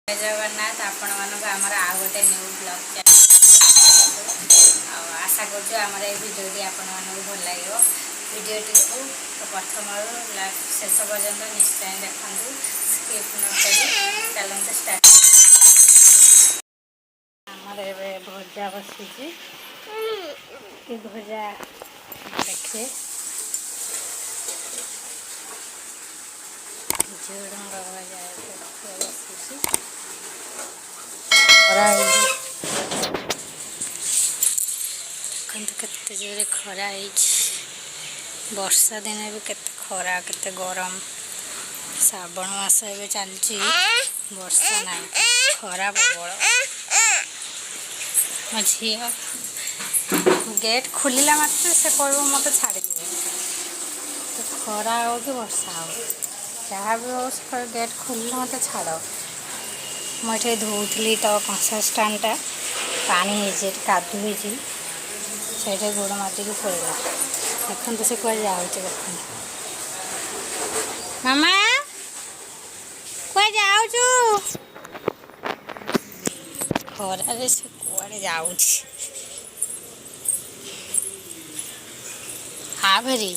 जय जगन्नाथ आपण मानक आमर आ गोटे न्यू ब्लॉग आशा कर आमर ये भिडियो आपण मानक भल लगे भिडियोटी को प्रथम लास्ट शेष पर्यंत निश्चय देखूँ स्किप न कर चलते स्टार्ट आमर ए भजा बसी भजा देखिए झुड़ंग भजा बसी केते जोरे खरा वर्षा दिन भी केते खरा केते गरम श्रावण मास ए चलती वर्षा ना खरा प्रबल मो झी गेट खोलिला मात्र से कह मत छाड़ दिए तो खरा हो कि वर्षा हो जहाँ भी हो गेट खोलिले मत छाड़ मुझे धोली तो कंसा स्टाणटा पानी कादू से गोड़ माटिक पड़ा देखते तो से कह जाऊँ देख मामा कह जाऊ खरारे से कड़े जाऊ हाँ भेरी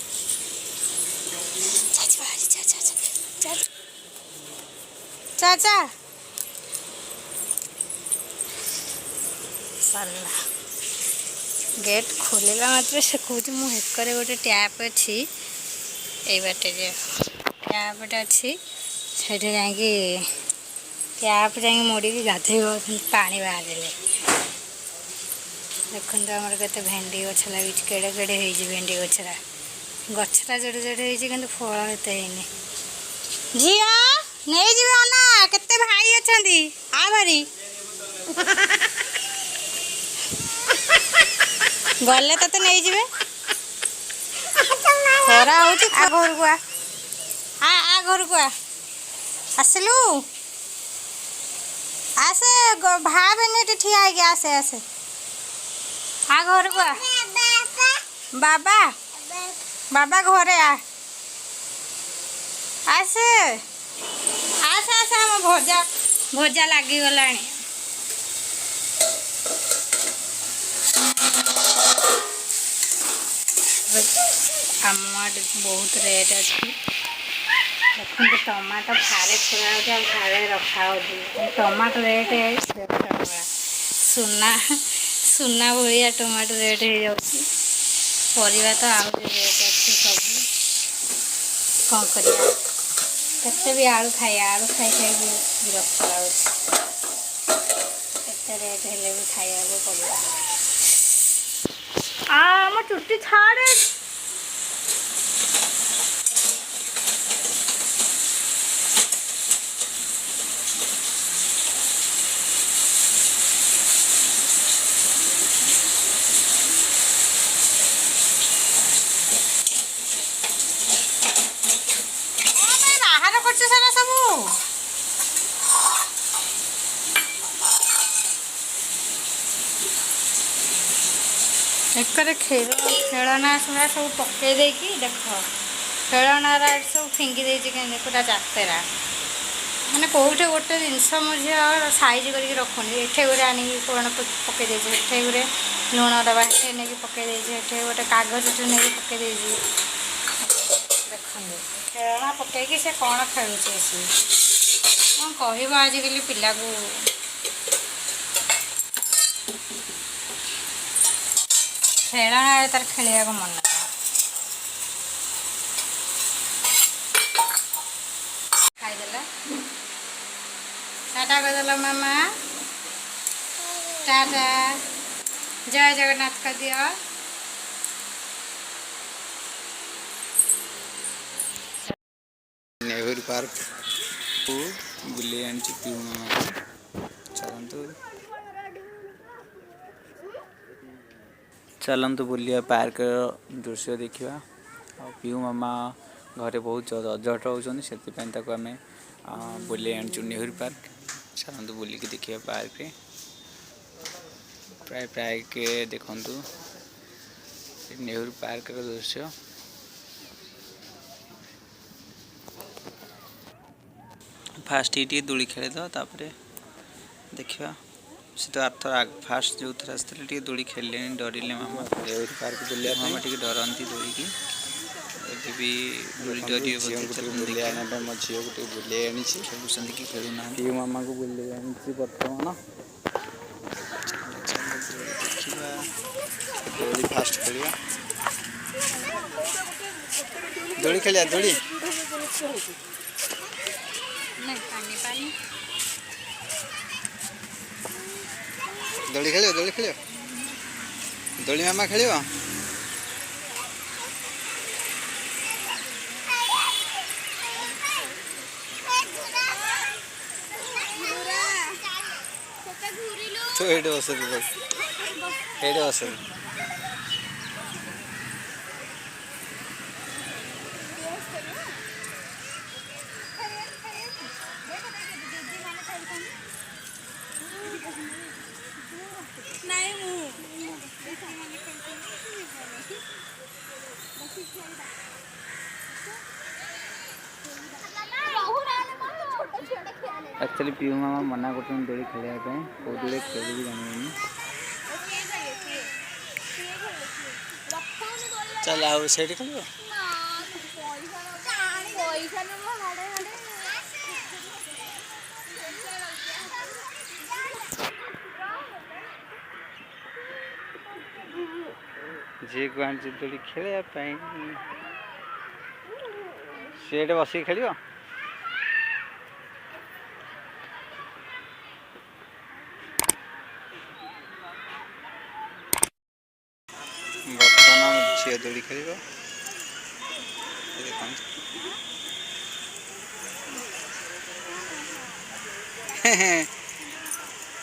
चाचा सरला गेट खोलिला मात्र से कौच मुझे गोटे टैप अच्छी ये बाटे टैपटे अच्छी से टैप जा मोड़ी गाधे पानी बाहर देखते आमर के भेंडी गछ लगी केड़े केड़े भेंडी गछरा गछरा जोड़े जोड़े कि फल एत झी नहीं जीव ना केते भाई अच्छा आ भारी गले तो नहीं जीवे खरा हो घर को आ घर को आसलु आसे भाई ठिया है आसे आसे आ घर को बाबा बाबा घरे आसे आसे आसे हम भजा भजा लगी गला आम बहुत रेट अच्छी देखते टमाटो फारे छोड़ा फारे रखा टमाटो रेट सुना सुना भाया टमाटो रेट हो जावा तो आउ रेट अच्छी सब कौन करते भी आलू खाई खाई विरक्त लगते रेट हेले भी खाया पड़ा आम चुट्टी छाड़े बाहर कर सब एक खेलना सुना सब पकई देकी देख खेलना सब फिंगी देती पूरा जातेरा मैंने कौटे गोटे जिनस मुझे साइज कर रखुनी एठे गुरे आनी कौन पकई देटे गुरे लुण डबा हे नहीं पकई देटे गोटे कागज नहीं पकई देख खेलना पकईकि से कौन खेलुचे कौन कह आजिकल पिला को खेलना तार खेलिया को मन खाईदेला टाटा करदेला मामा टाटा जय जगन्नाथ कर दिया नेहरू पार्क को बुले पीऊ मामा चलतु चलतु बुलिया पार्क दृश्य देखा पीऊ मामा घरे बहुत अजट होती से आम बुले आनी नेहरू पार्क चलतु बुलिक देखिए पार्क रे प्राय प्राय के देखु नेहरू पार्क दृश्य फास्ट ये दूली खेल दो तापर देखिए से तो आर्थर फास्ट जो थर आसते दोड़ी खेलिले डरिले मामा पार्क बुलिया मामा टे डरती दोड़ी की ଏବେ ବି ଦୋଳି ଡରିବେ ବୋଧେ ଚାଲନ୍ତୁ ଦେଖିବା ମୋ ଝିଅକୁ ଟିକେ ବୁଲେଇ ଆଣିଛି ଖେଳୁଛନ୍ତି କି ଖେଳୁନାହାନ୍ତି ପିଉ ମାମାକୁ ବୁଲେଇ ଆଣିଛି ବର୍ତ୍ତମାନ ଦେଖିବା ଦୋଳି ଫାଷ୍ଟ ଖେଳିବା ଦୋଳି ଖେଳିବା ଦୋଳି ଦୋଳି ଖେଳିବ ଦୋଳି ଖେଳିବ ଦୋଳି ମାମା ଖେଳିବ तो ये बस ये बस एक्चुअली पीयू मामा मना कर दोली खेलने कौ दोले खेल भी जानी चल आओ से खेल जी को आनी दोली खेलने सीट बस खेल बर्तमान झील दोली खेल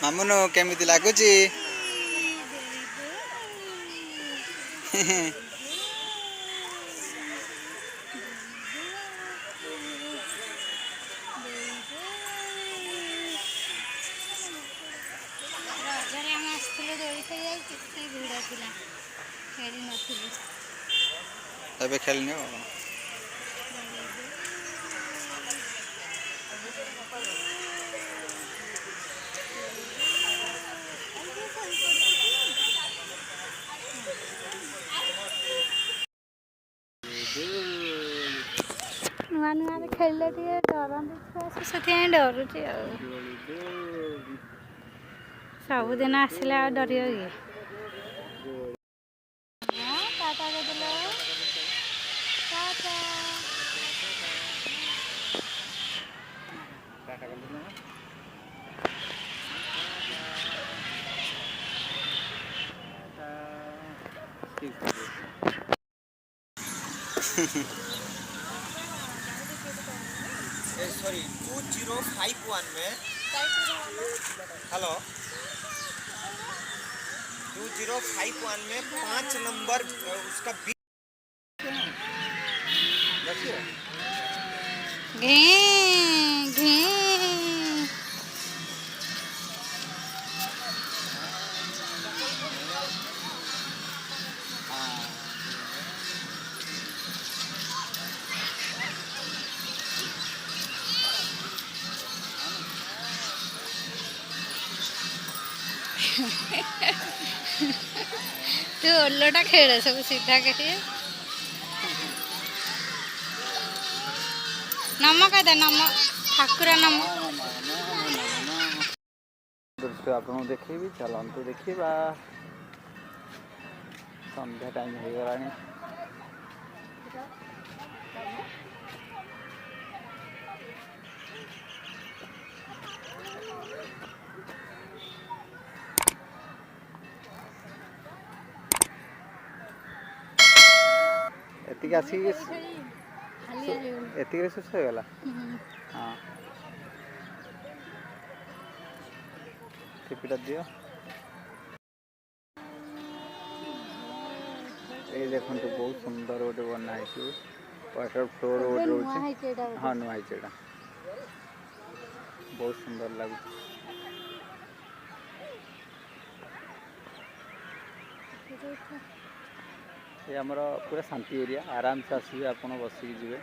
मामुन केमी लगुच खेलने नुआ नुआ खेलले डरती छुआ से डरुची सबुदिन आसले आ डर टाटा कर सॉरी 2051 में हेलो 2051 में 5 नंबर उसका घे घे तू ओलोटा खेल सब सीधा कटे नम कहते नम ठाकुर नम दृश्य आपको देखी चलतु देखा संध्या टाइम हो गला एतिक आसिक एतिक सुस हो गला हाँ टिपिटा दियो ये देखो बहुत सुंदर गोटे बना वाटर फ्लोर गोटे रोचे हाँ नुआ बहुत सुंदर लगुच ये आमर पूरा शांति एरिया आराम से आसवे आप बसिक जी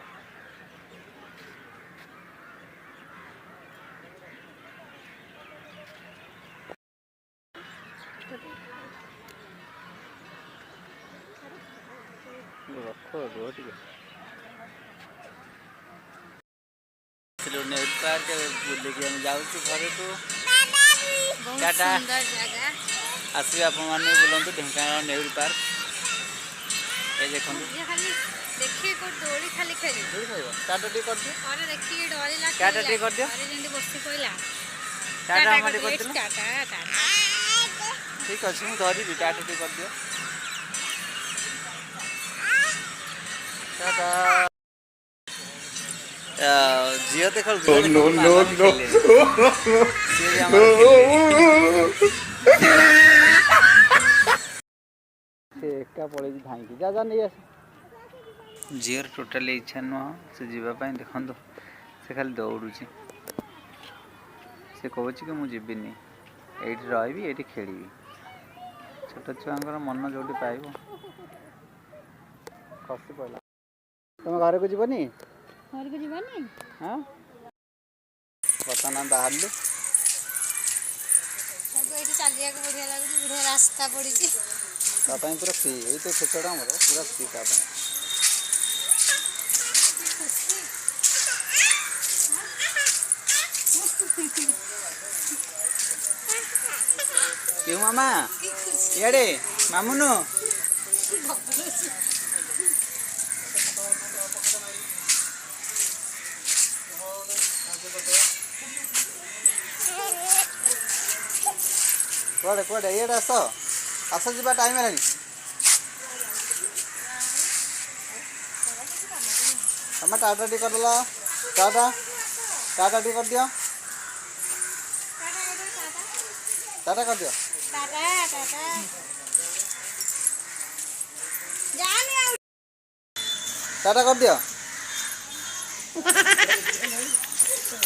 नेहरू पार्क बुलिकी हम जाऊँ घर को बहुत टाटा। सुंदर जगह। आसवे आप बुलां ढेंकानाल नेहरू पार्क ये देखो ये खाली देखिए को डोरी खाली खेली टाटा टी कर दियो और देखिए डोरी ला टाटा टी कर दियो अरे जेंती बस्ती कोइला टाटा हमारे कर दियो टाटा टाटा ठीक अच्छे मुझे धरबी टाटा टी कर दियो टाटा झील देख एका पड़े धाई जा जा नहीं आस झीर टोटाली इच्छा नुह से जावाई देखु से खाली दौड़ू से कौच कि मुझे ये रही ये खेली छोट छुआ मन जो पाइब खसी पड़ा तुम घर को जीवनी घर को जीवानी हाँ बर्तमान बाहर सब एठी चलिया को बढ़िया लागुची बढ़िया रास्ता पड़ीची पूरा फ्री यही तो क्षेत्र मोर पूरा फ्री क्यों मामा इे मामुनु कड़े कड़े ये आस आस जा टाइम है तुम टाटा टी कर टाटा टाटा टी कर दियो टाटा कर दियो टाटा टाटा जाने आउ टाटा कर दियो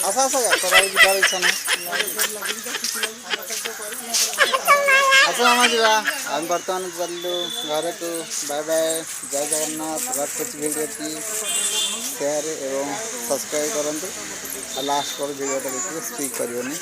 आस आस तोर जार इच्छा ना आस मामा जा आम बर्तमान चलू घर को बाय बाय जय जगन्नाथ रखुच भिडियो की शेयर एवं सब्सक्राइब करूँ लास्ट पर भिडियो देखिए स्पीक करनी।